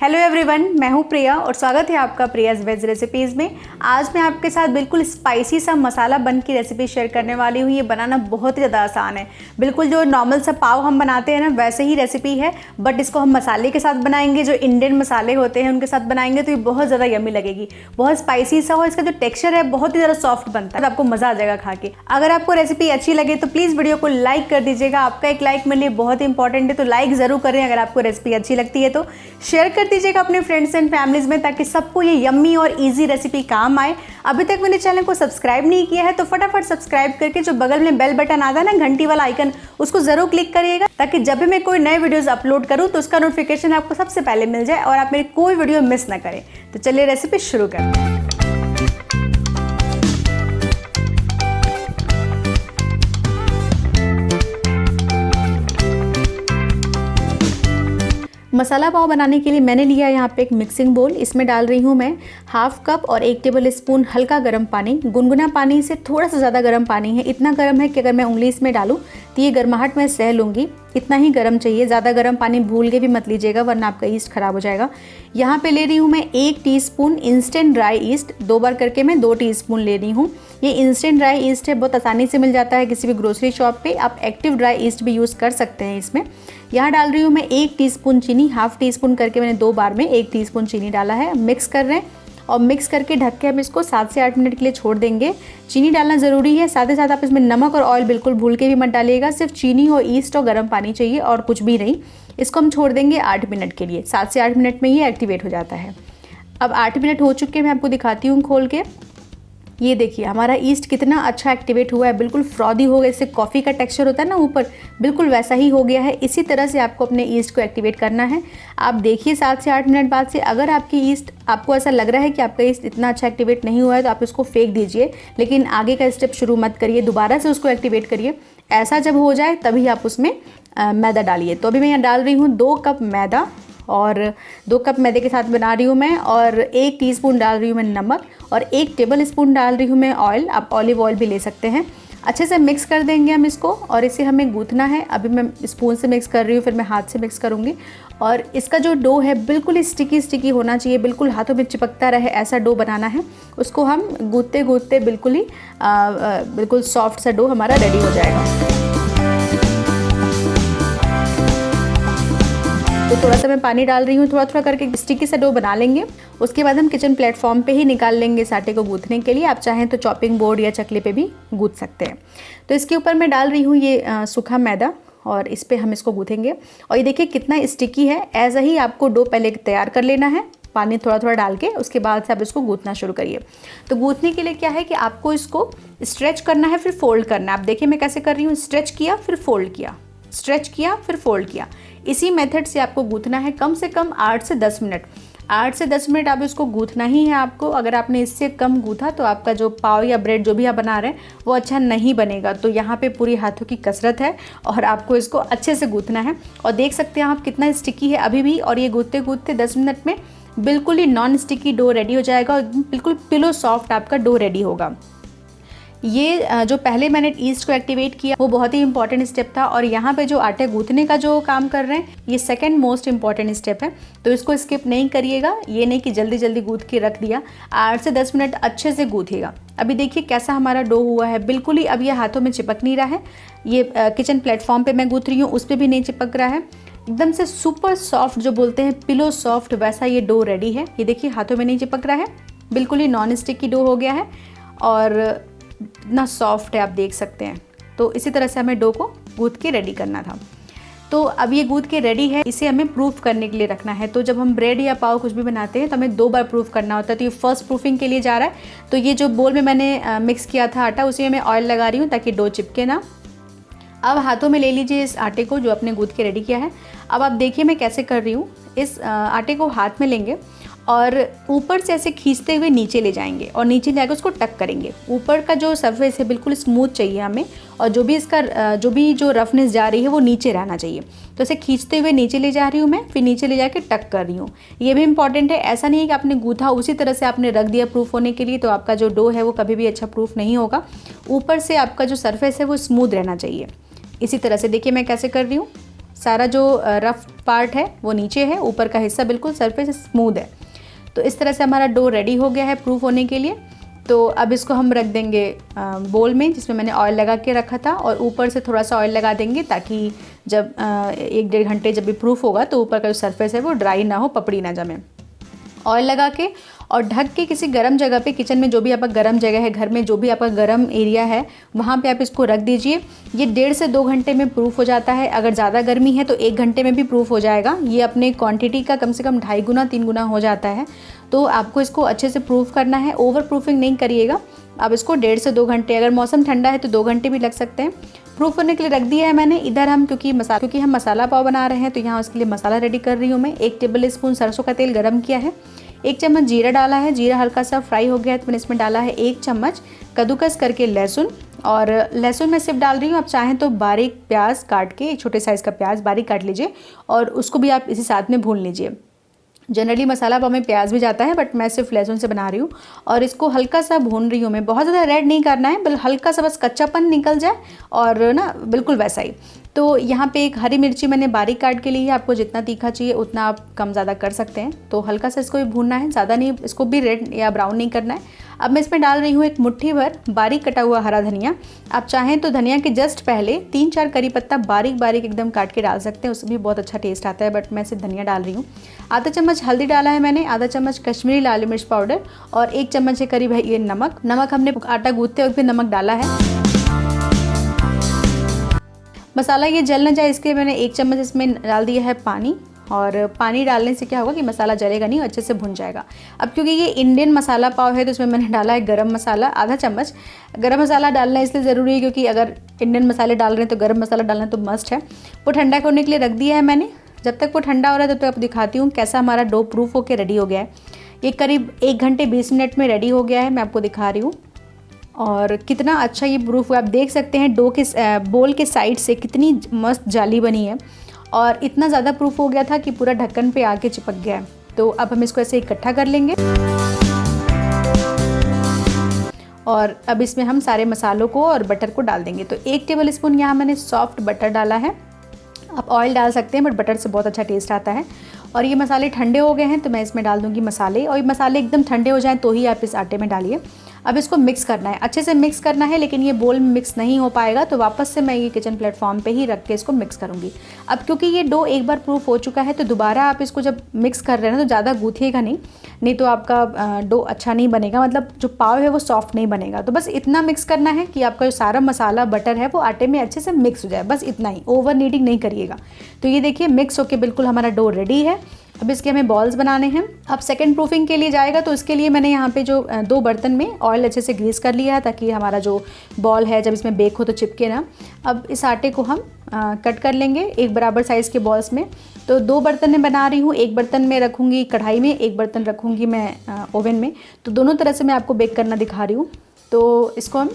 Hello everyone, मैं हूं प्रिया और स्वागत है आपका प्रियाज वेज रेसिपीज़ में। आज मैं आपके साथ बिल्कुल स्पाइसी सा मसाला बन की रेसिपी शेयर करने वाली हूं। ये बनाना बहुत ही ज़्यादा आसान है। बिल्कुल जो नॉर्मल सा पाव हम बनाते हैं ना, वैसे ही रेसिपी है, बट इसको हम मसाले के साथ बनाएंगे। जो इंडियन मसाले होते हैं उनके साथ बनाएंगे तो ये बहुत ज़्यादा यम्मी लगेगी। बहुत स्पाइसी सा और इसका जो टेक्स्चर है बहुत ही ज़्यादा सॉफ्ट बनता है। आपको मज़ा आ जाएगा खा के। अगर आपको रेसिपी अच्छी लगे तो प्लीज़ वीडियो को लाइक कर दीजिएगा। आपका एक लाइक मेरे लिए बहुत इंपॉर्टेंट है, तो लाइक ज़रूर करें। अगर आपको रेसिपी अच्छी लगती है तो शेयर कर दीजिएगा अपने फ्रेंड्स एंड फैमिलीज में, ताकि सबको ये यम्मी और इजी रेसिपी काम आए। अभी तक मेरे चैनल को सब्सक्राइब नहीं किया है तो फटाफट सब्सक्राइब करके जो बगल में बेल बटन आता है ना, घंटी वाला आइकन, उसको जरूर क्लिक करिएगा, ताकि जब भी मैं कोई नए वीडियोस अपलोड करूं तो उसका नोटिफिकेशन आपको सबसे पहले मिल जाए और आप मेरी कोई वीडियो मिस ना करें। तो चलिए रेसिपी शुरू करते हैं। मसाला पाव बनाने के लिए मैंने लिया यहाँ पे एक मिक्सिंग बोल। इसमें डाल रही हूँ मैं हाफ कप और 1 टेबल स्पून हल्का गर्म पानी। गुनगुना पानी से थोड़ा सा ज़्यादा गर्म पानी है। इतना गर्म है कि अगर मैं उंगली इसमें डालूँ तो ये गर्माहट मैं सह लूँगी। इतना ही गर्म चाहिए, ज़्यादा गर्म पानी भूल के भी मत लीजिएगा वरना आपका ईस्ट ख़राब हो जाएगा। यहाँ पे ले रही हूँ मैं 1 टीस्पून इंस्टेंट ड्राई ईस्ट। 2 बार करके मैं 2 टीस्पून ले रही हूँ। ये इंस्टेंट ड्राई ईस्ट है, बहुत आसानी से मिल जाता है किसी भी ग्रोसरी शॉप पे। आप एक्टिव ड्राई ईस्ट भी यूज़ कर सकते हैं इसमें। यहाँ डाल रही हूँ मैं 1 टीस्पून चीनी। हाफ टी स्पून करके मैंने 2 बार में 1 टीस्पून चीनी डाला है। मिक्स कर रहे हैं और मिक्स करके ढक के हम इसको 7 से 8 मिनट के लिए छोड़ देंगे। चीनी डालना ज़रूरी है, साथ ही साथ आप इसमें नमक और ऑयल बिल्कुल भूल के भी मत डालिएगा। सिर्फ चीनी और ईस्ट और गर्म पानी चाहिए और कुछ भी नहीं। इसको हम छोड़ देंगे 8 मिनट के लिए। 7 से 8 मिनट में ये एक्टिवेट हो जाता है। अब 8 मिनट हो चुके हैं, मैं आपको दिखाती हूँ खोल के। ये देखिए हमारा ईस्ट कितना अच्छा एक्टिवेट हुआ है, बिल्कुल फ्रॉदी हो गया। इससे कॉफ़ी का टेक्सचर होता है ना ऊपर, बिल्कुल वैसा ही हो गया है। इसी तरह से आपको अपने ईस्ट को एक्टिवेट करना है। आप देखिए 7 से 8 मिनट बाद से अगर आपकी ईस्ट, आपको ऐसा लग रहा है कि आपका ईस्ट इतना अच्छा एक्टिवेट नहीं हुआ है तो आप इसको फेंक दीजिए, लेकिन आगे का स्टेप शुरू मत करिए, दोबारा से उसको एक्टिवेट करिए। ऐसा जब हो जाए तभी आप उसमें मैदा डालिए। तो अभी मैं यहाँ डाल रही हूँ 2 कप मैदा और 2 कप मैदे के साथ बना रही हूँ मैं, और 1 टीस्पून डाल रही हूँ मैं नमक और 1 टेबल स्पून डाल रही हूँ मैं ऑयल। आप ऑलिव ऑयल भी ले सकते हैं। अच्छे से मिक्स कर देंगे हम इसको और इसे हमें गूँथना है। अभी मैं स्पून से मिक्स कर रही हूँ, फिर मैं हाथ से मिक्स करूँगी। और इसका जो डो है बिल्कुल स्टिकी होना चाहिए, बिल्कुल हाथों में चिपकता रहे, ऐसा डो बनाना है। उसको हम गूँथते गूँथते बिल्कुल सॉफ्ट सा डो हमारा रेडी हो जाएगा। तो थोड़ा सा मैं पानी डाल रही हूँ, थोड़ा थोड़ा करके स्टिकी सा डो बना लेंगे। उसके बाद हम किचन प्लेटफॉर्म पे ही निकाल लेंगे इस आटे को गूँथने के लिए। आप चाहें तो चॉपिंग बोर्ड या चकले पे भी गूँथ सकते हैं। तो इसके ऊपर मैं डाल रही हूँ ये सूखा मैदा और इस पर हम इसको गूँथेंगे। और ये देखिए कितना स्टिकी है। ऐसा ही आपको डो पहले तैयार कर लेना है, पानी थोड़ा थोड़ा डाल के। उसके बाद से आप इसको गूँथना शुरू करिए। तो गूँथने के लिए क्या है कि आपको इसको स्ट्रेच करना है, फिर फोल्ड करना है। आप देखिए मैं कैसे कर रही हूँ, स्ट्रेच किया फिर फोल्ड किया, स्ट्रेच किया फिर फोल्ड किया। इसी मेथड से आपको गूँथना है कम से कम 8 से 10 मिनट। 8 से 10 मिनट आप इसको गूँथना ही है आपको। अगर आपने इससे कम गूँथा तो आपका जो पाव या ब्रेड जो भी आप बना रहे हैं वो अच्छा नहीं बनेगा। तो यहाँ पे पूरी हाथों की कसरत है और आपको इसको अच्छे से गूँथना है। और देख सकते हैं आप कितना स्टिकी है अभी भी। और ये गूँथते गूँथते 10 मिनट में बिल्कुल ही नॉन स्टिकी डो रेडी हो जाएगा और बिल्कुल पिलो सॉफ्ट आपका डो रेडी होगा। ये जो पहले मैंने ईस्ट को एक्टिवेट किया वो बहुत ही इंपॉर्टेंट स्टेप था, और यहाँ पे जो आटे गूँथने का जो काम कर रहे हैं ये सेकंड मोस्ट इंपॉर्टेंट स्टेप है। तो इसको स्किप नहीं करिएगा। ये नहीं कि जल्दी जल्दी गूँथ के रख दिया। 8 से 10 मिनट अच्छे से गूँथिएगा। अभी देखिए कैसा हमारा डो हुआ है, बिल्कुल ही अब ये हाथों में चिपक नहीं रहा है। ये किचन प्लेटफॉर्म पर मैं गूँथ रही हूँ, उस पर भी नहीं चिपक रहा है। एकदम से सुपर सॉफ्ट, जो बोलते हैं पिलो सॉफ्ट, वैसा ये डो रेडी है। ये देखिए हाथों में नहीं चिपक रहा है, बिल्कुल ही नॉन स्टिकी डो हो गया है और इतना सॉफ्ट है, आप देख सकते हैं। तो इसी तरह से हमें डो को गूँथ के रेडी करना था। तो अब ये गूँथ के रेडी है, इसे हमें प्रूफ करने के लिए रखना है। तो जब हम ब्रेड या पाव कुछ भी बनाते हैं तो हमें 2 बार प्रूफ करना होता है। तो ये फर्स्ट प्रूफिंग के लिए जा रहा है। तो ये जो बोल में मैंने मिक्स किया था आटा, उसी में मैं ऑयल लगा रही हूँ ताकि डो चिपके ना। अब हाथों में ले लीजिए इस आटे को जो आपने गूँथ के रेडी किया है। अब आप देखिए मैं कैसे कर रही हूँ। इस आटे को हाथ में लेंगे और ऊपर से ऐसे खींचते हुए नीचे ले जाएंगे और नीचे ले जाकर उसको टक करेंगे। ऊपर का जो सरफेस है बिल्कुल स्मूथ चाहिए हमें, और जो भी रफनेस जा रही है वो नीचे रहना चाहिए। तो ऐसे खींचते हुए नीचे ले जा रही हूँ मैं, फिर नीचे ले जाके टक कर रही हूँ। ये भी इंपॉर्टेंट है। ऐसा नहीं है कि आपने गूँथा उसी तरह से आपने रख दिया प्रूफ होने के लिए, तो आपका जो डो है वो कभी भी अच्छा प्रूफ नहीं होगा। ऊपर से आपका जो सरफेस है वो स्मूथ रहना चाहिए। इसी तरह से देखिए मैं कैसे कर रही हूँ। सारा जो रफ पार्ट है वो नीचे है, ऊपर का हिस्सा बिल्कुल सरफेस स्मूथ है। तो इस तरह से हमारा डो रेडी हो गया है प्रूफ होने के लिए। तो अब इसको हम रख देंगे बोल में जिसमें मैंने ऑयल लगा के रखा था, और ऊपर से थोड़ा सा ऑयल लगा देंगे ताकि जब 1-1.5 घंटे जब भी प्रूफ होगा तो ऊपर का जो सरफेस है वो ड्राई ना हो, पपड़ी ना जमे। ऑयल लगा के और ढक के किसी गर्म जगह पे, किचन में जो भी आपका गर्म जगह है, घर में जो भी आपका गर्म एरिया है वहाँ पे आप इसको रख दीजिए। ये 1.5 से 2 घंटे में प्रूफ हो जाता है। अगर ज़्यादा गर्मी है तो 1 घंटे में भी प्रूफ हो जाएगा। ये अपने क्वांटिटी का कम से कम 2.5 गुना 3 गुना हो जाता है। तो आपको इसको अच्छे से प्रूफ करना है, ओवर प्रूफिंग नहीं करिएगा। आप इसको 1.5 से 2 घंटे, अगर मौसम ठंडा है तो 2 घंटे भी लग सकते हैं, प्रूफ होने के लिए रख दिया है मैंने। इधर हम क्योंकि हम मसाला पाव बना रहे हैं तो यहाँ उसके लिए मसाला रेडी कर रही हूँ मैं। 1 टेबल स्पून सरसों का तेल गरम किया है, 1 चम्मच जीरा डाला है, जीरा हल्का सा फ्राई हो गया है तो मैंने इसमें डाला है 1 चम्मच कद्दूकस करके लहसुन। और लहसुन मैं सिर्फ डाल रही हूँ, आप चाहें तो बारीक प्याज काट के, एक छोटे साइज़ का प्याज बारीक काट लीजिए और उसको भी आप इसी साथ में भून लीजिए। जनरली मसाला पाव में प्याज भी जाता है बट मैं सिर्फ लहसुन से बना रही हूँ और इसको हल्का सा भून रही हूँ मैं। बहुत ज़्यादा रेड नहीं करना है, बल्कि हल्का सा बस कच्चापन निकल जाए और ना बिल्कुल वैसा ही। तो यहाँ पे 1 हरी मिर्ची मैंने बारीक काट के ली है, आपको जितना तीखा चाहिए उतना आप कम ज़्यादा कर सकते हैं। तो हल्का सा इसको भी भूनना है, ज़्यादा नहीं, इसको भी रेड या ब्राउन नहीं करना है। अब मैं इसमें डाल रही हूँ 1 मुट्ठी भर बारीक कटा हुआ हरा धनिया। आप चाहें तो धनिया के जस्ट पहले 3-4 करी पत्ता बारीक बारीक एकदम काट के डाल सकते हैं, उससे भी बहुत अच्छा टेस्ट आता है, बट मैं सिर्फ धनिया डाल रही हूँ। आधा चम्मच हल्दी डाला है मैंने, आधा चम्मच कश्मीरी लाल मिर्च पाउडर और 1 चम्मच के करीब है ये नमक। नमक हमने आटा गूंथते वक्त भी नमक डाला है। मसाला ये जल न जाए इसके लिए मैंने 1 चम्मच इसमें डाल दिया है पानी, और पानी डालने से क्या होगा कि मसाला जलेगा नहीं, अच्छे से भुन जाएगा। अब क्योंकि ये इंडियन मसाला पाव है तो इसमें मैंने डाला है गरम मसाला आधा चम्मच। गरम मसाला डालना इसलिए ज़रूरी है क्योंकि अगर इंडियन मसाले डाल रहे हैं तो गरम मसाला डालना तो मस्ट है। वो ठंडा करने के लिए रख दिया है मैंने। जब तक वो ठंडा हो रहा है तब तक आपको दिखाती हूँ कैसा हमारा डो प्रूफ होकर रेडी हो गया है। ये करीब 1 घंटे 20 मिनट में रेडी हो गया है, मैं आपको दिखा रही हूँ। और कितना अच्छा ये प्रूफ हुआ, आप देख सकते हैं डो के बोल के साइड से कितनी मस्त जाली बनी है और इतना ज़्यादा प्रूफ हो गया था कि पूरा ढक्कन पे आके चिपक गया है। तो अब हम इसको ऐसे इकट्ठा कर लेंगे और अब इसमें हम सारे मसालों को और बटर को डाल देंगे। तो 1 टेबल स्पून यहाँ मैंने सॉफ्ट बटर डाला है, आप ऑयल डाल सकते हैं बट बटर से बहुत अच्छा टेस्ट आता है। और ये मसाले ठंडे हो गए हैं तो मैं इसमें डाल दूँगी मसाले, और ये मसाले एकदम ठंडे हो जाएँ तो ही आप इस आटे में डालिए। अब इसको मिक्स करना है, अच्छे से मिक्स करना है, लेकिन ये बोल में मिक्स नहीं हो पाएगा तो वापस से मैं ये किचन प्लेटफॉर्म पे ही रख के इसको मिक्स करूँगी। अब क्योंकि ये डो एक बार प्रूफ हो चुका है तो दोबारा आप इसको जब मिक्स कर रहे हैं तो ज़्यादा गूँथिएगा नहीं तो आपका डो अच्छा नहीं बनेगा, मतलब जो पाव है वो सॉफ्ट नहीं बनेगा। तो बस इतना मिक्स करना है कि आपका जो सारा मसाला बटर है वो आटे में अच्छे से मिक्स हो जाए, बस इतना ही, ओवर नीडिंग नहीं करिएगा। तो ये देखिए मिक्स होके बिल्कुल हमारा डो रेडी है। अब इसके हमें बॉल्स बनाने हैं। अब सेकंड प्रूफिंग के लिए जाएगा तो इसके लिए मैंने यहाँ पे जो 2 बर्तन में ऑयल अच्छे से ग्रीस कर लिया है ताकि हमारा जो बॉल है जब इसमें बेक हो तो चिपके ना। अब इस आटे को हम कट कर लेंगे 1 बराबर साइज़ के बॉल्स में। तो 2 बर्तन में बना रही हूँ, 1 बर्तन में रखूँगी कढ़ाई में, 1 बर्तन रखूँगी मैं ओवन में। तो दोनों तरह से मैं आपको बेक करना दिखा रही हूँ। तो इसको हम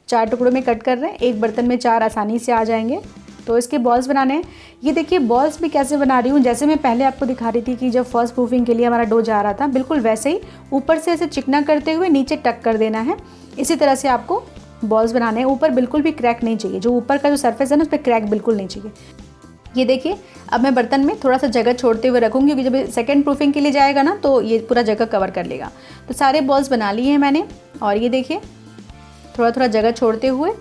4 टुकड़ों में कट कर रहे हैं, 1 बर्तन में 4 आसानी से आ जाएंगे। तो इसके बॉल्स बनाने हैं। ये देखिए बॉल्स भी कैसे बना रही हूँ, जैसे मैं पहले आपको दिखा रही थी कि जब फर्स्ट प्रूफिंग के लिए हमारा डो जा रहा था, बिल्कुल वैसे ही ऊपर से ऐसे चिकना करते हुए नीचे टक कर देना है। इसी तरह से आपको बॉल्स बनाने हैं। ऊपर बिल्कुल भी क्रैक नहीं चाहिए, जो ऊपर का जो सरफेस है ना उस पर क्रैक बिल्कुल नहीं चाहिए। ये देखिए अब मैं बर्तन में थोड़ा सा जगह छोड़ते हुए रखूँगी क्योंकि जब सेकेंड प्रूफिंग के लिए जाएगा ना तो ये पूरा जगह कवर कर लेगा। तो सारे बॉल्स बना लिए हैं मैंने, और ये देखिए थोड़ा थोड़ा जगह छोड़ते हुए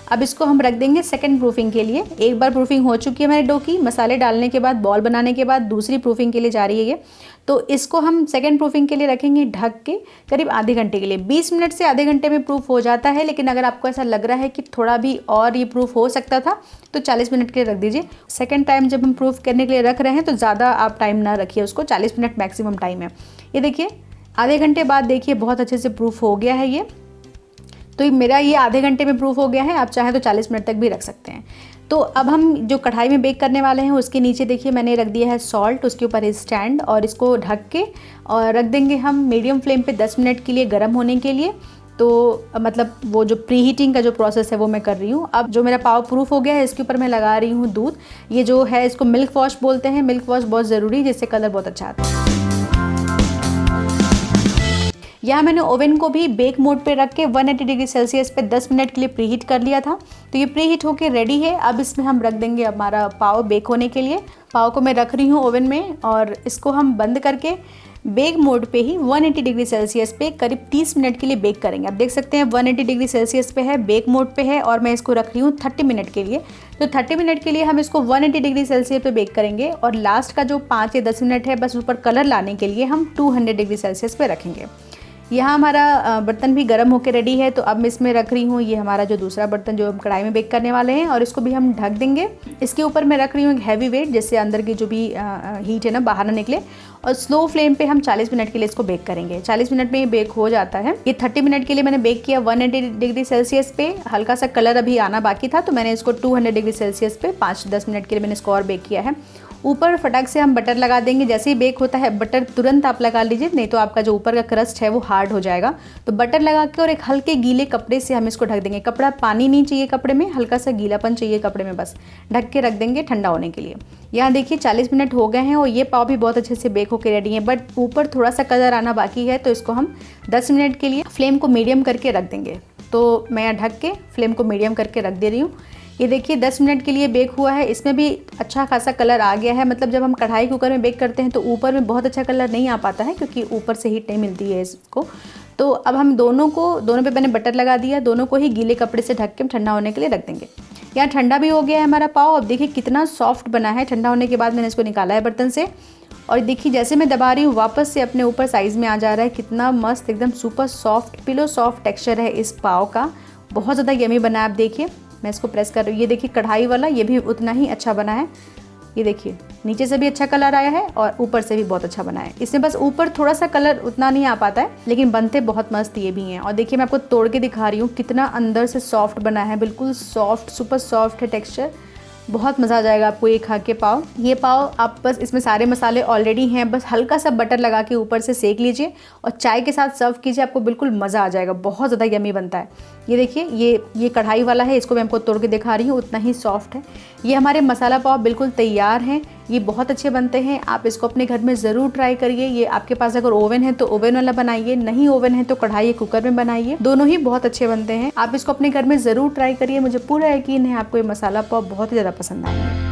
अब इसको हम रख देंगे सेकंड प्रूफिंग के लिए। एक बार प्रूफिंग हो चुकी है मेरे डो की, मसाले डालने के बाद, बॉल बनाने के बाद दूसरी प्रूफिंग के लिए जा रही है ये। तो इसको हम सेकंड प्रूफिंग के लिए रखेंगे ढक के करीब आधे घंटे के लिए। 20 मिनट से आधे घंटे में प्रूफ हो जाता है, लेकिन अगर आपको ऐसा लग रहा है कि थोड़ा भी और ये प्रूफ हो सकता था तो 40 मिनट के लिए रख दीजिए। सेकेंड टाइम जब हम प्रूफ करने के लिए रख रहे हैं तो ज़्यादा आप टाइम ना रखिए उसको, 40 मिनट मैक्सिमम टाइम है। ये देखिए आधे घंटे बाद देखिए बहुत अच्छे से प्रूफ हो गया है ये। तो मेरा ये आधे घंटे में प्रूफ हो गया है, आप चाहें तो 40 मिनट तक भी रख सकते हैं। तो अब हम जो कढ़ाई में बेक करने वाले हैं उसके नीचे देखिए मैंने रख दिया है सॉल्ट, उसके ऊपर है स्टैंड, और इसको ढक के और रख देंगे हम मीडियम फ्लेम पे 10 मिनट के लिए गर्म होने के लिए। तो मतलब वो जो प्री हीटिंग का जो प्रोसेस है वो मैं कर रही हूँ। अब जो मेरा पाव प्रूफ हो गया है इसके ऊपर मैं लगा रही हूँ दूध। ये जो है इसको मिल्क वॉश बोलते हैं, मिल्क वॉश बहुत ज़रूरी, जिससे कलर बहुत अच्छा आता है। यहाँ मैंने ओवन को भी बेक मोड पे रख के 180 डिग्री सेल्सियस पे 10 मिनट के लिए प्री हीट कर लिया था। तो ये प्री हीट होके रेडी है। अब इसमें हम रख देंगे हमारा पाव बेक होने के लिए। पाव को मैं रख रही हूँ ओवन में और इसको हम बंद करके बेक मोड पे ही 180 डिग्री सेल्सियस पे करीब 30 मिनट के लिए बेक करेंगे। आप देख सकते हैं 180 डिग्री सेल्सियस पे है, बेक मोड पे है और मैं इसको रख रही हूँ 30 मिनट के लिए। तो 30 मिनट के लिए हम इसको 180 डिग्री सेल्सियस पे बेक करेंगे और लास्ट का जो 5 या 10 मिनट है बस ऊपर कलर लाने के लिए हम 200 डिग्री सेल्सियस पे रखेंगे। यहाँ हमारा बर्तन भी गर्म होकर रेडी है, तो अब मैं इसमें रख रही हूँ ये हमारा जो दूसरा बर्तन जो हम कढ़ाई में बेक करने वाले हैं और इसको भी हम ढक देंगे। इसके ऊपर मैं रख रही हूँ एक हैवी वेट, जिससे अंदर की जो भी हीट है ना बाहर ना निकले, और स्लो फ्लेम पे हम 40 मिनट के लिए इसको बेक करेंगे। 40 मिनट में ये बेक हो जाता है। ये 30 मिनट के लिए मैंने बेक किया 180 डिग्री सेल्सियस पे। हल्का सा कलर अभी आना बाकी था तो मैंने इसको 200 डिग्री सेल्सियस पे 5-10 मिनट के लिए मैंने इसको और बेक किया है। ऊपर फटाक से हम बटर लगा देंगे। जैसे ही बेक होता है बटर तुरंत आप लगा लीजिए, नहीं तो आपका जो ऊपर का क्रस्ट है वो हार्ड हो जाएगा। तो बटर लगा के और एक हल्के गीले कपड़े से हम इसको ढक देंगे। कपड़ा पानी नहीं चाहिए कपड़े में, हल्का सा गीलापन चाहिए कपड़े में, बस ढक के रख देंगे ठंडा होने के लिए। यहाँ देखिए 40 मिनट हो गए हैं और ये पाव भी बहुत अच्छे से बेक होकर रेडी है, बट ऊपर थोड़ा सा कलर आना बाकी है, तो इसको हम 10 मिनट के लिए फ्लेम को मीडियम करके रख देंगे। तो मैं यहाँ ढक के फ्लेम को मीडियम करके रख दे रही हूँ। ये देखिए 10 मिनट के लिए बेक हुआ है। इसमें भी अच्छा खासा कलर आ गया है। मतलब जब हम कढ़ाई कुकर में बेक करते हैं तो ऊपर में बहुत अच्छा कलर नहीं आ पाता है, क्योंकि ऊपर से हीट नहीं मिलती है इसको। तो अब हम दोनों पे मैंने बटर लगा दिया, दोनों को ही गीले कपड़े से ढक के ठंडा होने के लिए रख देंगे। यहाँ ठंडा भी हो गया है हमारा पाव। अब देखिए कितना सॉफ्ट बना है। ठंडा होने के बाद मैंने इसको निकाला है बर्तन से और देखिए जैसे मैं दबा रही हूँ वापस से अपने ऊपर साइज़ में आ जा रहा है। कितना मस्त, एकदम super soft, pillow soft texture है इस पाव का। बहुत ज़्यादा यमी बना है। आप देखिए मैं इसको प्रेस कर रही हूँ, ये देखिए कढ़ाई वाला ये भी उतना ही अच्छा बना है। ये देखिए नीचे से भी अच्छा कलर आया है और ऊपर से भी बहुत अच्छा बना है। इसमें बस ऊपर थोड़ा सा कलर उतना नहीं आ पाता है, लेकिन बनते बहुत मस्त ये भी हैं। और देखिए मैं आपको तोड़ के दिखा रही हूँ कितना अंदर से सॉफ्ट बना है, बिल्कुल सॉफ्ट, सुपर सॉफ्ट है टेक्सचर। बहुत मज़ा आ जाएगा आपको ये खा के पाव। ये पाव आप बस इसमें सारे मसाले ऑलरेडी हैं, बस हल्का सा बटर लगा के ऊपर से सेक लीजिए और चाय के साथ सर्व कीजिए, आपको बिल्कुल मज़ा आ जाएगा। बहुत ज़्यादा यमी बनता है। ये देखिए ये कढ़ाई वाला है, इसको मैं आपको तोड़ के दिखा रही हूँ, उतना ही सॉफ्ट है। ये हमारे मसाला पाव बिल्कुल तैयार हैं। ये बहुत अच्छे बनते हैं। आप इसको अपने घर में ज़रूर ट्राई करिए। ये आपके पास अगर ओवन है तो ओवन वाला बनाइए, नहीं ओवन है तो कढ़ाई या कुकर में बनाइए, दोनों ही बहुत अच्छे बनते हैं। आप इसको अपने घर में ज़रूर ट्राई करिए। मुझे पूरा यकीन है आपको ये मसाला पाव बहुत ही ज़्यादा पसंद आएंगे।